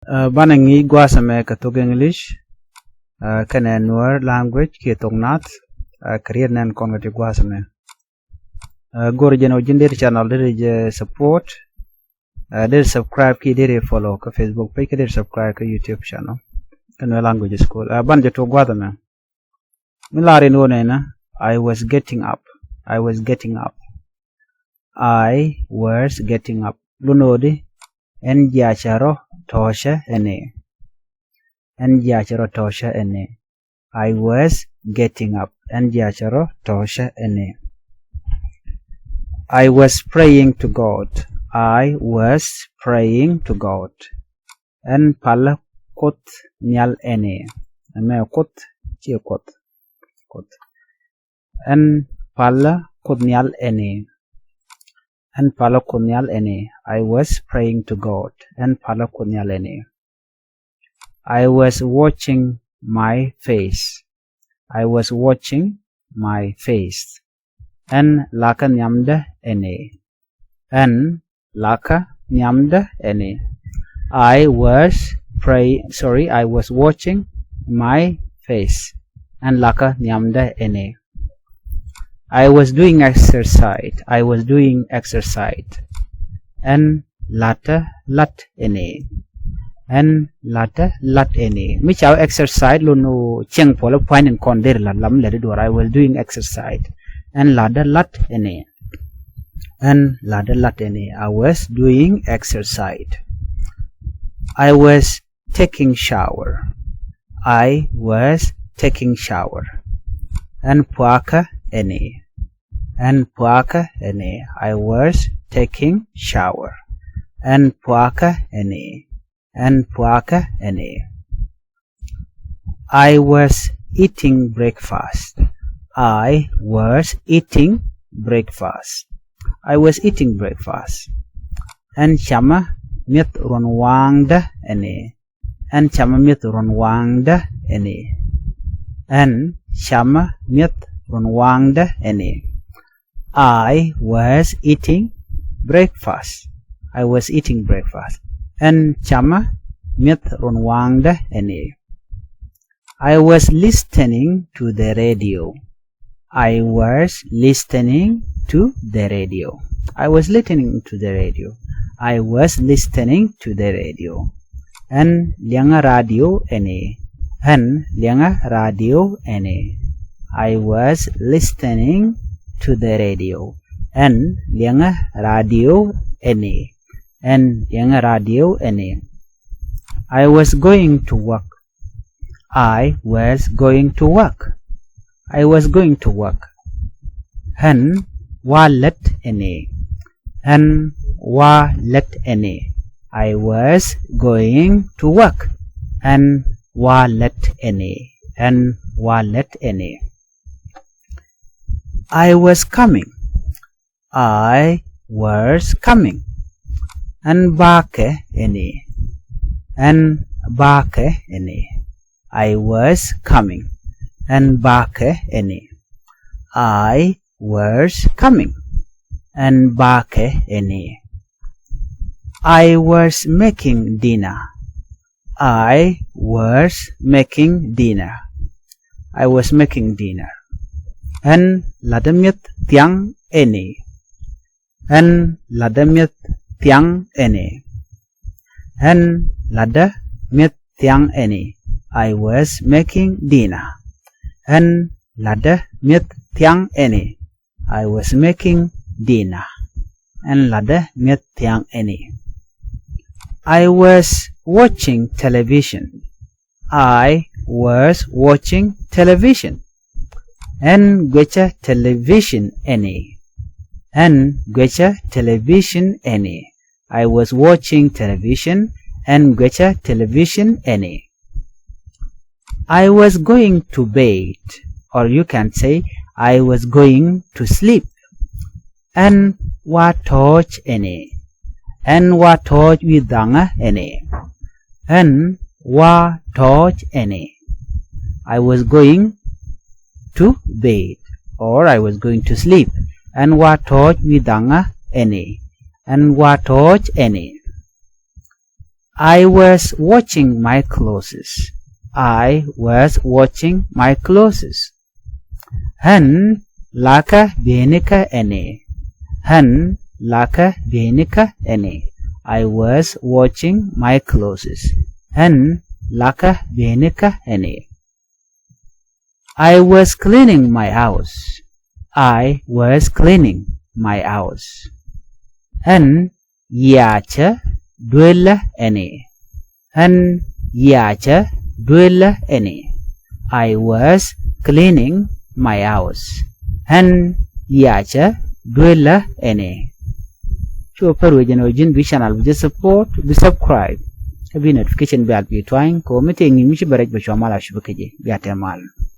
Banangi guasame katuk English kana Nuer Language ki Thok Nath career nan kongati guasame gor jeno jindir channel dir support dir subscribe ki dir follow ka Facebook page ki dir subscribe ka YouTube channel Nuer Language School ban jeto guadame milari no na I was getting up lunodi en jacharo tosha ene I was getting up en jacharo tosha ene I was praying to God en pala kot nyal ene me kot chi kot en pala kot nyal ene and palakonyal ene I was praying to God and palakonyal ene I was watching my face and laka nyamda ene I was watching my face and laka nyamda ene I was doing exercise and lata lat ene which our exercise no cheng polo point and condir la lam le do I was doing exercise and lada lat ene I was doing exercise I was taking shower and puaka ene I was taking shower and puaka ene I was eating breakfast and chama mit ronwangda ene and chama mit ronwangda ene I was eating breakfast and chama mit ronwangda ene I was listening to the radio and lianga radio ene I was listening to the radio and lianga radio ene I was going to work and wallet ene I was going to work and wallet ene I was coming and bake ene I was coming and bake ene I was coming and bake ene I was making dinner and ladamit tiang ene and ladamit tiang ene I was making dinner and ladamit tiang ene I was making dinner and ladamit tiang ene I was watching television and gwecha television ene I was watching television and gwecha television ene I was going to bed, or you can say I was going to sleep and watch ene widanga ene I was going to bed or I was going to sleep and watch widanga ene I was watching my clothes. I was watching my clothes. Han laka benika ene. Han laka benika ene. I was watching my clothes. Han laka benika ene. I was cleaning my house. I was cleaning my house. Han yacha duella ene. Han yacha duella ene. I was cleaning my house. Han yacha duella ene. Cho paru jeno jin bi channel bi support bi subscribe. Bi notification bi at bi twine ko mete ngi mi ci baraj ba cho mala shubuke je bi atemal.